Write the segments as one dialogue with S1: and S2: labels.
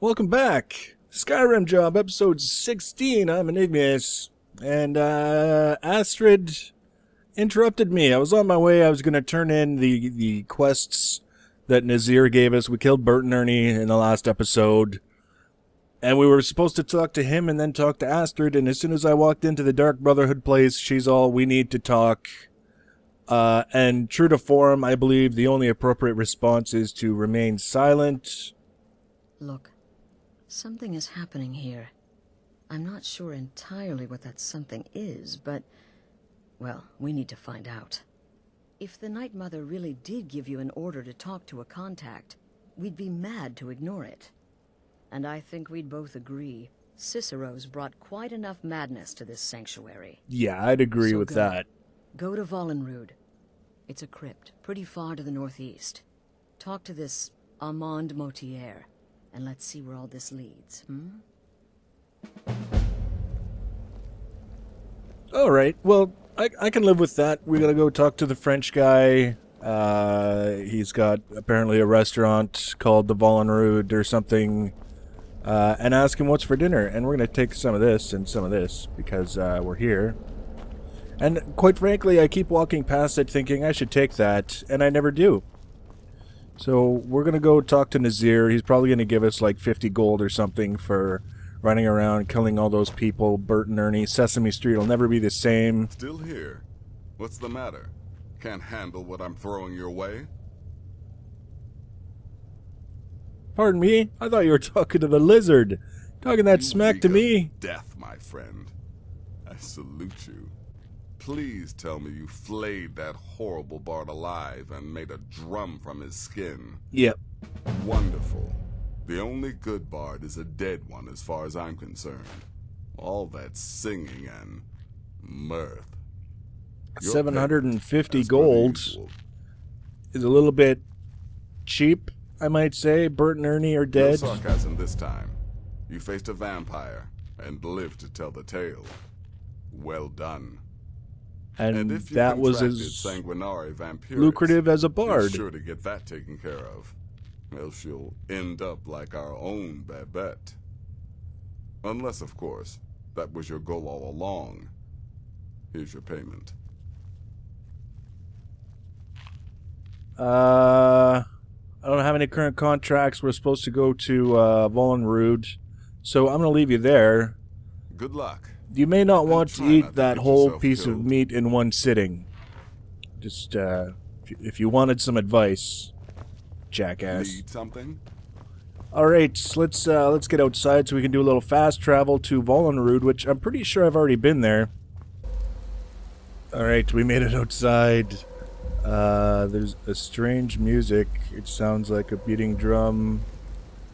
S1: Welcome back. Skyrim Job, episode 16. I'm Enigmus. And, Astrid interrupted me. I was on my way. I was going to turn in the quests that Nazir gave us. We killed Bert and Ernie in the last episode. And we were supposed to talk to him and then talk to Astrid. And as soon as I walked into the Dark Brotherhood place, she's all, we need to talk. And true to form, I believe the only appropriate response is to remain silent.
S2: Look, something is happening here. I'm not sure entirely what that something is, but, well, we need to find out. If the Night Mother really did give you an order to talk to a contact, we'd be mad to ignore it. And I think we'd both agree, Cicero's brought quite enough madness to this sanctuary.
S1: Yeah, I'd agree with that.
S2: Go to Vollenrud. It's a crypt, pretty far to the northeast. Talk to this Armand Motier, and let's see where all this leads,
S1: Alright, well, I can live with that. We gotta go talk to the French guy. He's got apparently a restaurant called the Vollenrud or something. And ask him what's for dinner. And we're gonna take some of this and some of this because we're here. And quite frankly, I keep walking past it thinking I should take that, and I never do. So we're going to go talk to Nazir. He's probably going to give us like 50 gold or something for running around, killing all those people, Bert and Ernie. Sesame Street will never be the same.
S3: Still here? What's the matter? Can't handle what I'm throwing your way?
S1: Pardon me? I thought you were talking to the lizard. Talking that
S3: You
S1: smack
S3: reek
S1: to
S3: of
S1: me.
S3: Death, my friend. I salute you. Please tell me you flayed that horrible bard alive and made a drum from his skin.
S1: Yep.
S3: Wonderful. The only good bard is a dead one as far as I'm concerned. All that singing and mirth. Your
S1: 750
S3: payment, as per
S1: gold
S3: usual.
S1: is a little bit cheap, I might say. Bert and Ernie are
S3: No
S1: dead.
S3: sarcasm this time. You faced a vampire and lived to tell the tale. Well done.
S1: And
S3: if you
S1: that was
S3: contracted
S1: as
S3: sanguinary vampirics,
S1: lucrative as a
S3: you're
S1: bard.
S3: sure to get that taken care of. Else you'll end up like our own Babette. Unless, of course, that was your goal all along. Here's your payment.
S1: I don't have any current contracts. We're supposed to go to Vollenrud, so I'm going to leave you there.
S3: Good luck.
S1: You may not want to
S3: try not
S1: eat
S3: to
S1: that
S3: get
S1: whole
S3: yourself
S1: piece of
S3: killed.
S1: meat in one sitting. Just, if you wanted some advice, jackass.
S3: Need something?
S1: Alright, let's get outside so we can do a little fast travel to Vollenrud, which I'm pretty sure I've already been there. Alright, we made it outside. There's a strange music. It sounds like a beating drum.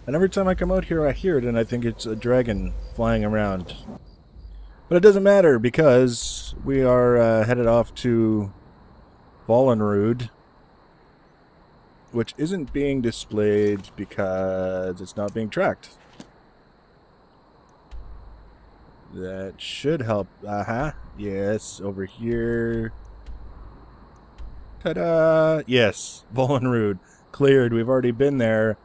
S1: And every time I come out here, I hear it, and I think it's a dragon flying around. But it doesn't matter, because we are headed off to Vollenrud, which isn't being displayed because it's not being tracked. That should help. Yes, over here. Ta-da! Yes, Vollenrud. Cleared. We've already been there.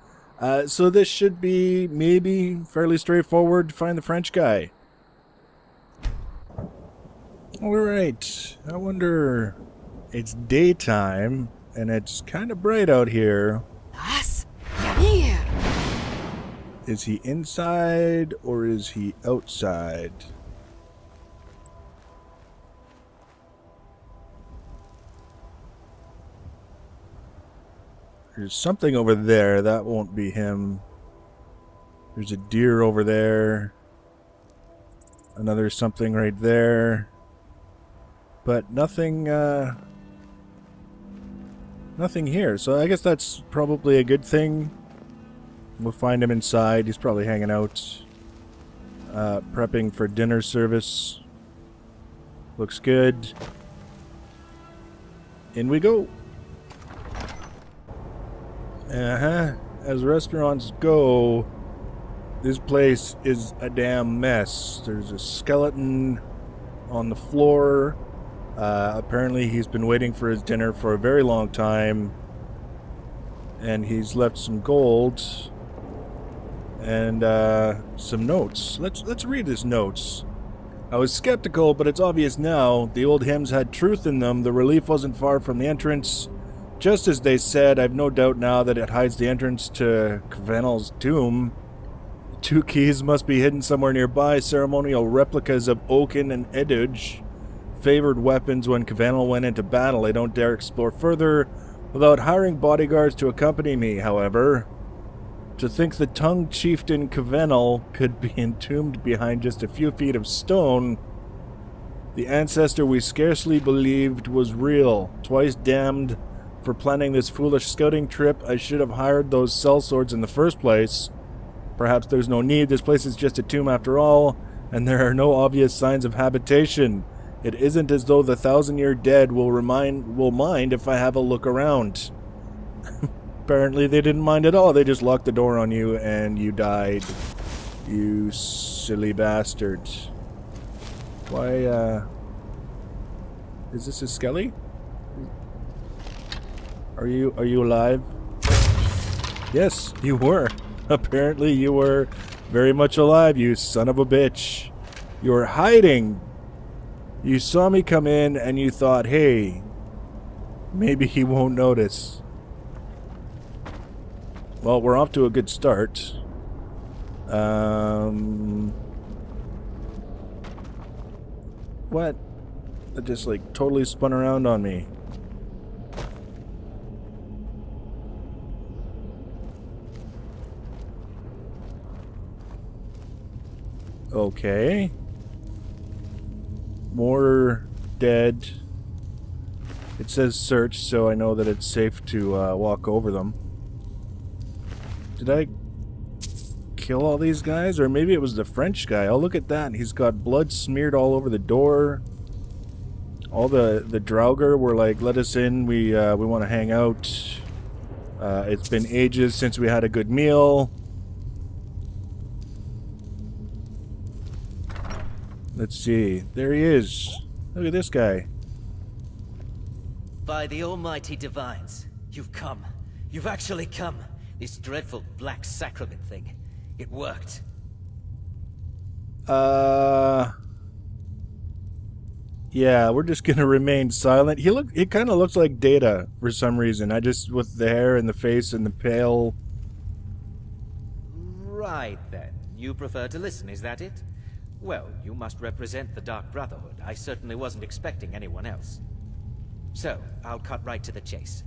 S1: So this should be maybe fairly straightforward to find the French guy. Alright. I wonder... It's daytime, and it's kind of bright out here. Is he inside, or is he outside? There's something over there. That won't be him. There's a deer over there. Another something right there. But nothing, nothing here. So I guess that's probably a good thing. We'll find him inside. He's probably hanging out. Prepping for dinner service. Looks good. In we go. As restaurants go, this place is a damn mess. There's a skeleton on the floor. Apparently he's been waiting for his dinner for a very long time. And he's left some gold. and some notes. Let's read his notes. I was skeptical, but it's obvious now. The old hymns had truth in them. The relief wasn't far from the entrance. Just as they said, I've no doubt now that it hides the entrance to Kvenel's tomb. The 2 keys must be hidden somewhere nearby. Ceremonial replicas of Oaken and Eduge. Favored weapons when Kvenel went into battle. I don't dare explore further without hiring bodyguards to accompany me, however. To think the tongue chieftain Kvenel could be entombed behind just a few feet of stone. The ancestor we scarcely believed was real. Twice damned for planning this foolish scouting trip. I should have hired those sellswords in the first place. Perhaps there's no need. This place is just a tomb after all, and there are no obvious signs of habitation. It isn't as though the 1,000-year dead will mind if I have a look around. Apparently they didn't mind at all. They just locked the door on you and you died. You silly bastard. Why, is this a skelly? Are you alive? Yes, you were. Apparently you were very much alive, you son of a bitch. You were hiding. You saw me come in and you thought, hey, maybe he won't notice. Well, we're off to a good start. What? It just like totally spun around on me. Okay. More dead. It says search, so I know that it's safe to walk over them. Did I kill all these guys? Or maybe it was the French guy. Oh, look at that. He's got blood smeared all over the door. All the Draugr were like, let us in. We want to hang out. It's been ages since we had a good meal. Let's see. There he is. Look at this guy.
S4: By the almighty divines, you've come. You've actually come. This dreadful black sacrament thing. It worked.
S1: Yeah, we're just gonna remain silent. He kind of looks like Data for some reason. With the hair and the face and the pale.
S4: Right then. You prefer to listen, is that it? Well, you must represent the Dark Brotherhood. I certainly wasn't expecting anyone else. So, I'll cut right to the chase.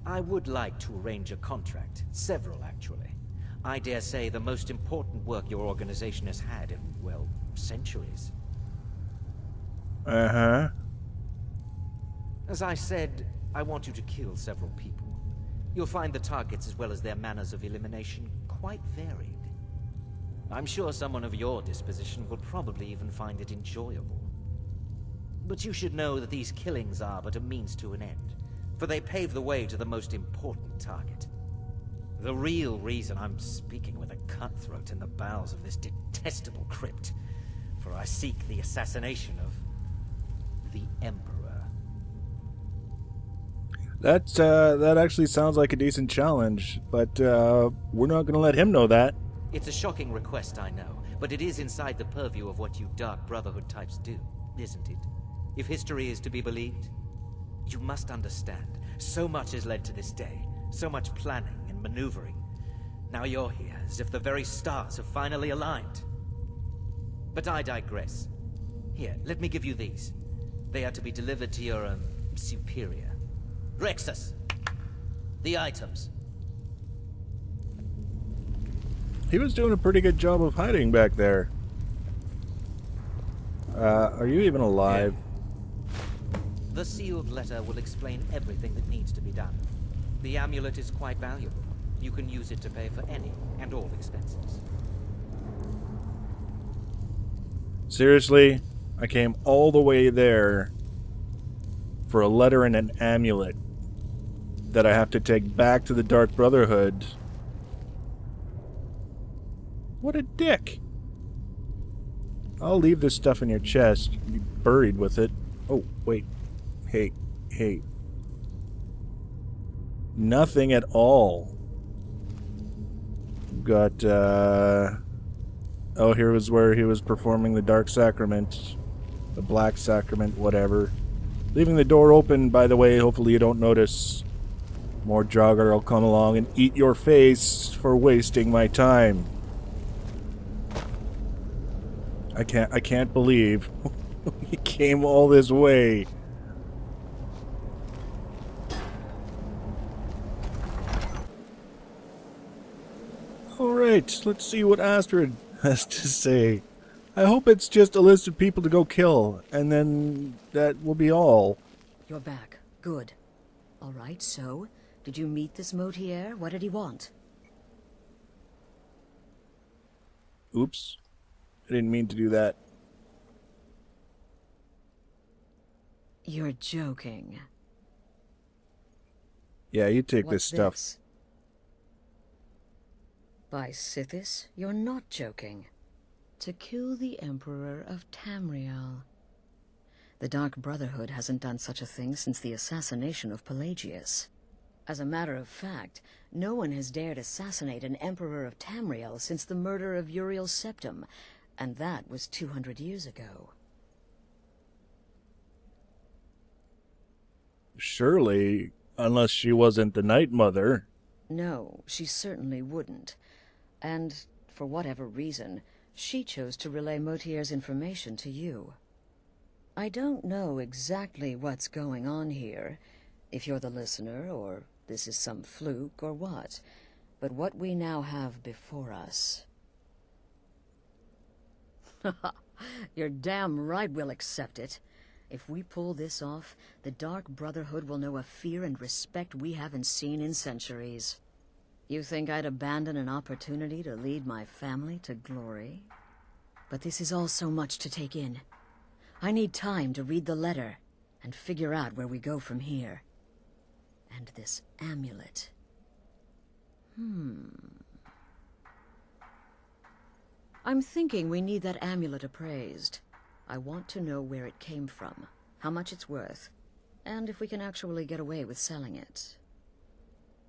S4: I would like to arrange a contract. Several, actually. I dare say the most important work your organization has had in, well, centuries.
S1: Uh-huh.
S4: As I said, I want you to kill several people. You'll find the targets as well as their manners of elimination quite varied. I'm sure someone of your disposition will probably even find it enjoyable. But you should know that these killings are but a means to an end, for they pave the way to the most important target. The real reason I'm speaking with a cutthroat in the bowels of this detestable crypt, for I seek the assassination of the Emperor.
S1: That actually sounds like a decent challenge, but we're not going to let him know that.
S4: It's a shocking request, I know, but it is inside the purview of what you Dark Brotherhood types do, isn't it? If history is to be believed, you must understand, so much has led to this day, so much planning and maneuvering. Now you're here, as if the very stars have finally aligned. But I digress. Here, let me give you these. They are to be delivered to your, superior. Rexus! The items.
S1: He was doing a pretty good job of hiding back there. Are you even alive?
S4: The sealed letter will explain everything that needs to be done. The amulet is quite valuable. You can use it to pay for any and all expenses.
S1: Seriously? I came all the way there for a letter and an amulet that I have to take back to the Dark Brotherhood. What a dick. I'll leave this stuff in your chest. Be buried with it. Oh, wait. Hey. Nothing at all. We've got, oh, here was where he was performing the Dark Sacrament. The Black Sacrament, whatever. Leaving the door open, by the way, hopefully you don't notice. More jogger will come along and eat your face for wasting my time. I can't believe he came all this way. Alright, let's see what Astrid has to say. I hope it's just a list of people to go kill, and then that will be all.
S2: You're back. Good. All right, so, did you meet this Motier? What did he want?
S1: Oops. I didn't mean to do that.
S2: You're joking.
S1: Yeah, you take
S2: What's
S1: this stuff.
S2: this? By Sithis, you're not joking. To kill the Emperor of Tamriel. The Dark Brotherhood hasn't done such a thing since the assassination of Pelagius. As a matter of fact, no one has dared assassinate an Emperor of Tamriel since the murder of Uriel Septim, and that was 200 years ago.
S1: Surely, unless she wasn't the Night Mother.
S2: No, she certainly wouldn't. And, for whatever reason, she chose to relay Motier's information to you. I don't know exactly what's going on here, if you're the listener, or this is some fluke, or what. But what we now have before us... You're damn right we'll accept it. If we pull this off, the Dark Brotherhood will know a fear and respect we haven't seen in centuries. You think I'd abandon an opportunity to lead my family to glory? But this is all so much to take in. I need time to read the letter and figure out where we go from here. And this amulet. I'm thinking we need that amulet appraised. I want to know where it came from, how much it's worth, and if we can actually get away with selling it.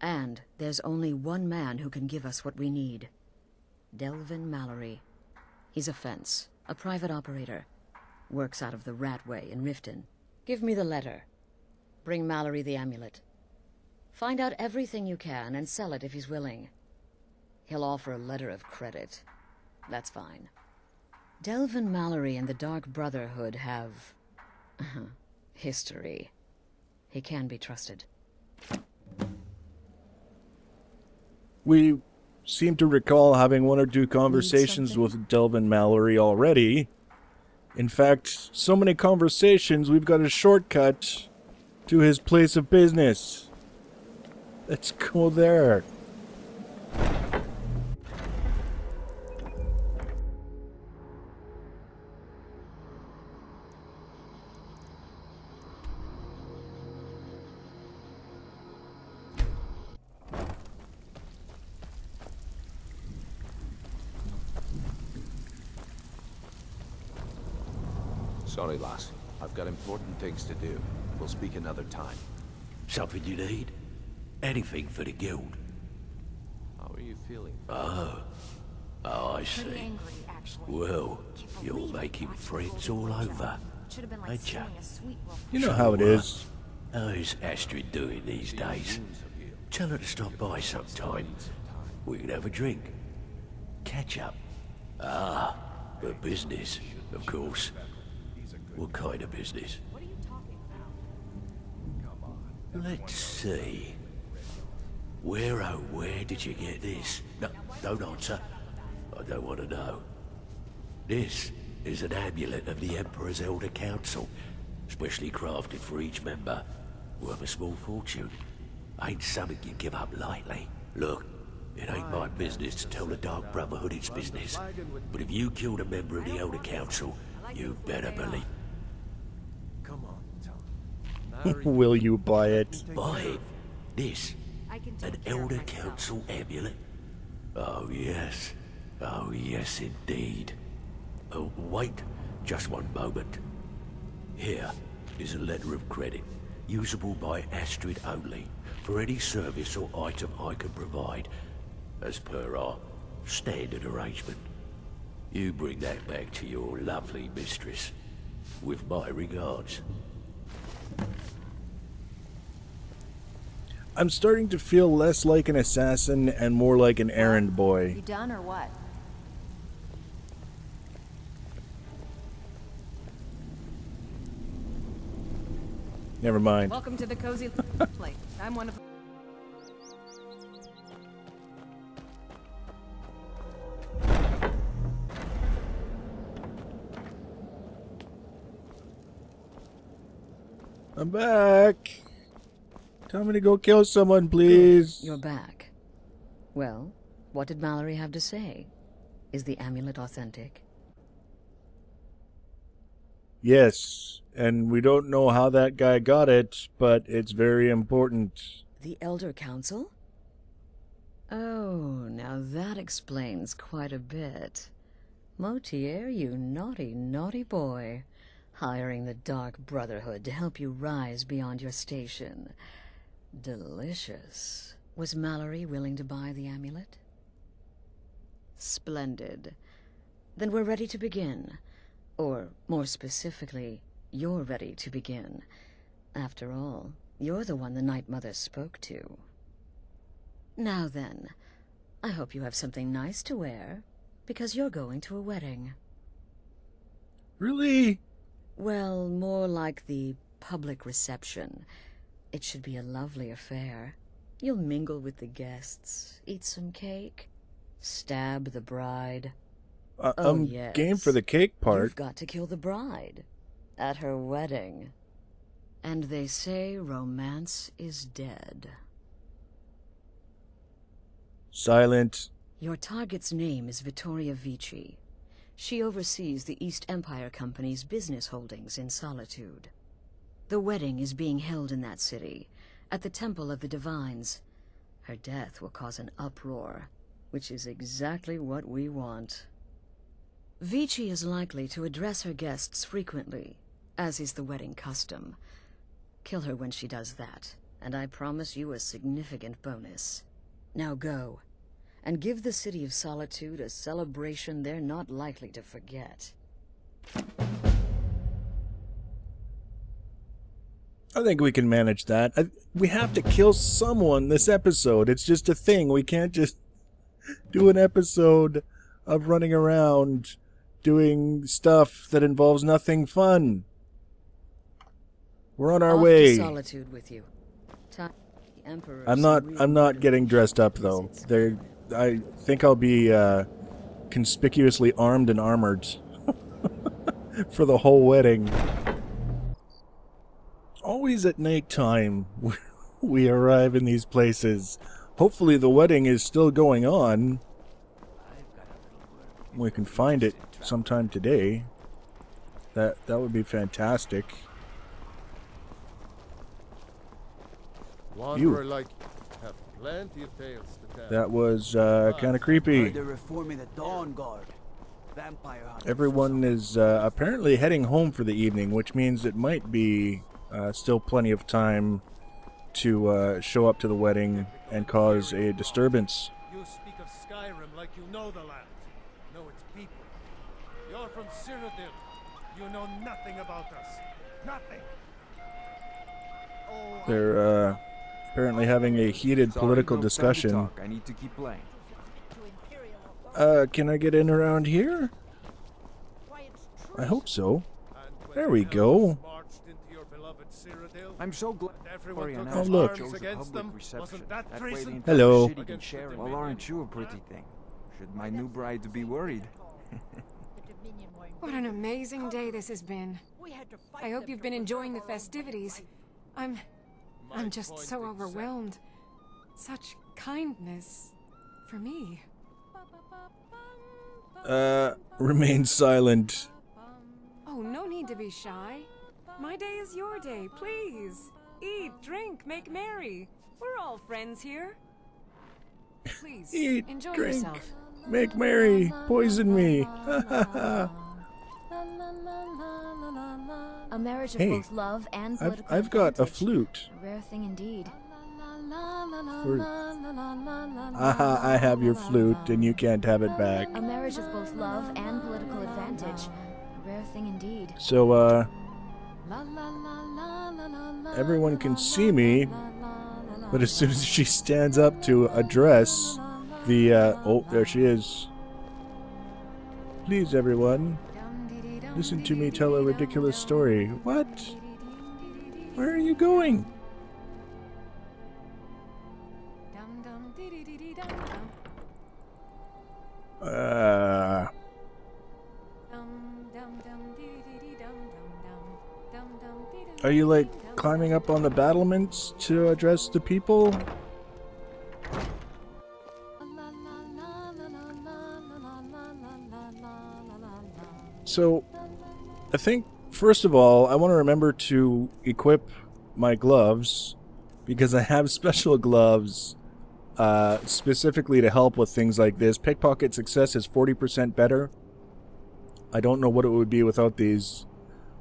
S2: And there's only one man who can give us what we need. Delvin Mallory. He's a fence, a private operator. Works out of the Ratway in Riften. Give me the letter. Bring Mallory the amulet. Find out everything you can and sell it if he's willing. He'll offer a letter of credit. That's fine. Delvin Mallory and the Dark Brotherhood have... history. He can be trusted.
S1: We seem to recall having one or two conversations with Delvin Mallory already. In fact, so many conversations, we've got a shortcut to his place of business. Let's go there.
S5: Sorry, lass. I've got important things to do. We'll speak another time.
S6: Something you need? Anything for the guild?
S5: How are you feeling?
S6: Oh, I see.
S7: Angry, actually.
S6: Well, you're making friends all over.
S7: Should have been like
S6: Ain't ya?
S7: stealing a sweet roll.
S1: You know how it is.
S6: How is Astrid doing these days? Tell her to stop by sometime. We can have a drink. Catch up. Ah, but business, of course. What kind of business?
S7: What are you talking about?
S6: Let's see. Where did you get this? No, don't answer. I don't want to know. This is an amulet of the Emperor's Elder Council, specially crafted for each member, worth a small fortune. Ain't something you give up lightly. Look, it ain't my business to tell the Dark Brotherhood its business, but if you killed a member of the Elder Council, you better believe.
S5: Come on, Tom.
S1: Will you buy it?
S6: Buy it? This?
S7: I can
S6: An
S7: take care of
S6: Elder
S7: myself.
S6: Council amulet? Oh yes. Oh yes indeed. Oh, wait, just one moment. Here is a letter of credit, usable by Astrid only, for any service or item I can provide, as per our Standard arrangement. You bring that back to your lovely mistress. With my regards.
S1: I'm starting to feel less like an assassin and more like an errand boy.
S7: You done or what?
S1: Never mind.
S7: Welcome to the cozy place. I'm one of.
S1: I'm back. Tell me to go kill someone, please.
S2: You're back. Well, what did Mallory have to say? Is the amulet authentic?
S1: Yes, and we don't know how that guy got it, but it's very important.
S2: The Elder Council? Oh, now that explains quite a bit. Motier, you naughty, naughty boy. Hiring the Dark Brotherhood to help you rise beyond your station. Delicious. Was Mallory willing to buy the amulet? Splendid. Then we're ready to begin. Or, more specifically, you're ready to begin. After all, you're the one the Night Mother spoke to. Now then, I hope you have something nice to wear, because you're going to a wedding.
S1: Really?
S2: Well, more like the public reception. It should be a lovely affair. You'll mingle with the guests, eat some cake, stab the bride.
S1: I'm
S2: Yes.
S1: game for the cake part.
S2: You've got to kill the bride at her wedding. And they say romance is dead.
S1: Silent.
S2: Your target's name is Vittoria Vici. She oversees the East Empire Company's business holdings in Solitude. The wedding is being held in that city, at the Temple of the Divines. Her death will cause an uproar, which is exactly what we want. Vici is likely to address her guests frequently, as is the wedding custom. Kill her when she does that, and I promise you a significant bonus. Now go, and give the City of Solitude a celebration they're not likely to forget.
S1: I think we can manage that. We have to kill someone this episode. It's just a thing. We can't just do an episode of running around doing stuff that involves nothing fun. We're on our
S2: Off
S1: way.
S2: to Solitude with you. The Emperor's
S1: I'm not
S2: really
S1: getting dressed up though. I think I'll be conspicuously armed and armored for the whole wedding. Always at nighttime we arrive in these places. Hopefully the wedding is still going on. We can find it sometime today. That would be fantastic.
S8: Wanderer like have plenty of tales to tell.
S1: That was kind of creepy.
S9: They're reforming the Dawn Guard. Vampire hunters.
S1: Everyone is apparently heading home for the evening, which means it might be still plenty of time to show up to the wedding and cause a disturbance.
S8: You speak of Skyrim like you know the land. Know its people. You're from Cyrodiil. You know nothing about us. Nothing. Oh,
S1: They're apparently having a heated political discussion.
S10: I need to keep playing.
S1: Can I get in around here? I hope so. There we go.
S8: marched into your beloved Cyrodiil.
S10: I'm so glad
S8: Everyone
S10: Tori
S8: took
S10: announced
S1: Oh, look.
S8: arms
S10: chose a
S8: against
S10: public
S8: them.
S10: reception.
S8: Wasn't that
S10: That way the
S8: treason?
S10: entire
S1: Hello.
S10: city can share it. Well, aren't you a pretty thing? Should my new bride be worried?
S11: What an amazing day this has been. I hope you've been enjoying the festivities. I'm just so overwhelmed. Such kindness for me.
S1: Remain silent.
S11: Oh, no need to be shy. My day is your day, please. Eat, drink, make merry. We're all friends here. Please,
S1: Eat,
S11: enjoy
S1: drink,
S11: yourself.
S1: make merry, poison me.
S7: A marriage of
S1: Hey,
S7: both love and political
S1: I've got a
S7: advantage.
S1: flute.
S7: A rare thing indeed.
S1: Aha, I have your flute and you can't have it back.
S12: A marriage of both love and political advantage. A rare thing indeed.
S1: So, everyone can see me, but as soon as she stands up to address the, oh, there she is. Please, everyone, listen to me tell a ridiculous story. What? Where are you going? Are you, like, climbing up on the battlements to address the people? So, I think, first of all, I want to remember to equip my gloves, because I have special gloves specifically to help with things like this. Pickpocket success is 40% better. I don't know what it would be without these,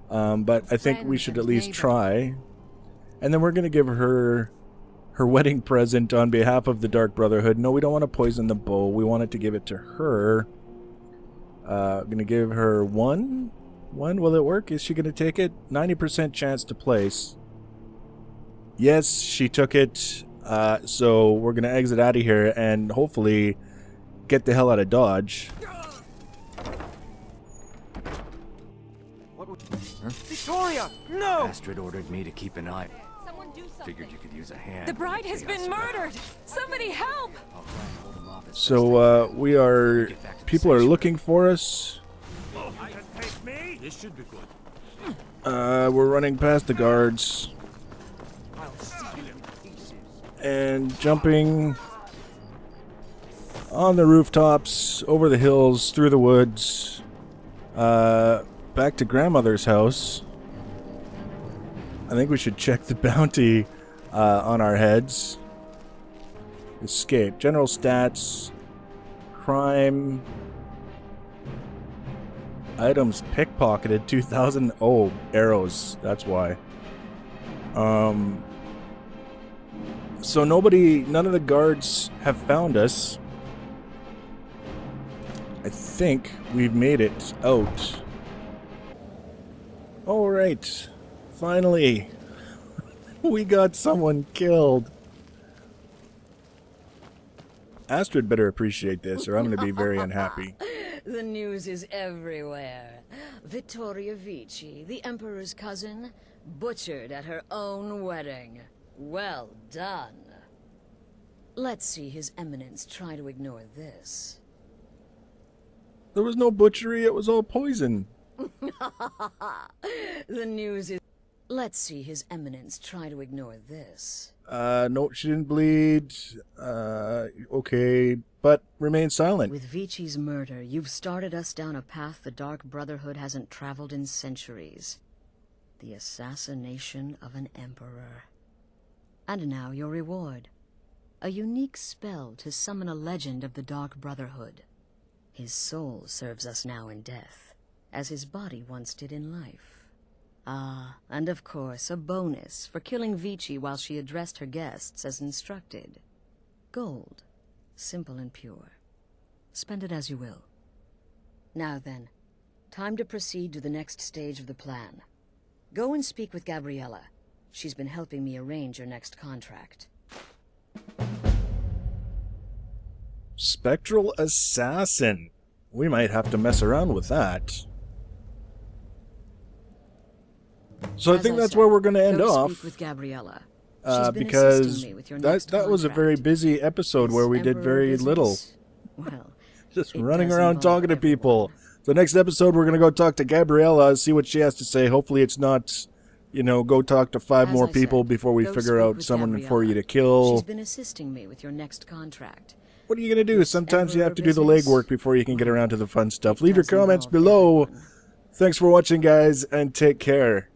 S1: but I think we should at least try. And then we're going to give her her wedding present on behalf of the Dark Brotherhood. No, we don't want to poison the bow. We wanted to give it to her. Going to give her one. Will it work? Is she going to take it? 90% chance to place. Yes, she took it. So we're going to exit out of here and hopefully get the hell out of Dodge.
S9: Victoria! No! Astrid ordered me to keep an eye. Figured you could use a hand.
S11: The bride has been murdered! Somebody help!
S1: So, we are... People are looking for us.
S8: This should be good.
S1: We're running past the guards. And jumping on the rooftops, over the hills, through the woods, back to grandmother's house. I think we should check the bounty on our heads. Escape. General stats. Crime. Items pickpocketed 2,000. Oh, arrows. That's why. So none of the guards have found us. I think we've made it out. Alright. Finally. We got someone killed. Astrid better appreciate this or I'm going to be very unhappy.
S2: The news is everywhere. Vittoria Vici, the Emperor's cousin, butchered at her own wedding. Well done. Let's see His Eminence try to ignore this.
S1: There was no butchery, it was all poison.
S2: The news is... Let's see His Eminence try to ignore this.
S1: No, she didn't bleed. Okay, but remain silent.
S2: With Vici's murder, you've started us down a path the Dark Brotherhood hasn't traveled in centuries. The assassination of an emperor. And now your reward. A unique spell to summon a legend of the Dark Brotherhood. His soul serves us now in death, as his body once did in life. Ah, and of course, a bonus for killing Vici while she addressed her guests as instructed. Gold. Simple and pure. Spend it as you will. Now then, time to proceed to the next stage of the plan. Go and speak with Gabriella. She's been helping me arrange your next contract.
S1: Spectral Assassin. We might have to mess around with that. So I think that's where we're going to end off.
S2: Speak with Gabriella.
S1: Because that was a very busy episode where we did very little.
S2: Well,
S1: just running around talking to people. So next episode we're going to go talk to Gabriella, see what she has to say. Hopefully it's not, you know, go talk to 5 more people before we figure out someone for you to kill.
S2: She's been assisting me with your next contract.
S1: What are you going to do? Sometimes you have to do the legwork before you can get around to the fun stuff. Leave your comments below. Thanks for watching, guys, and take care.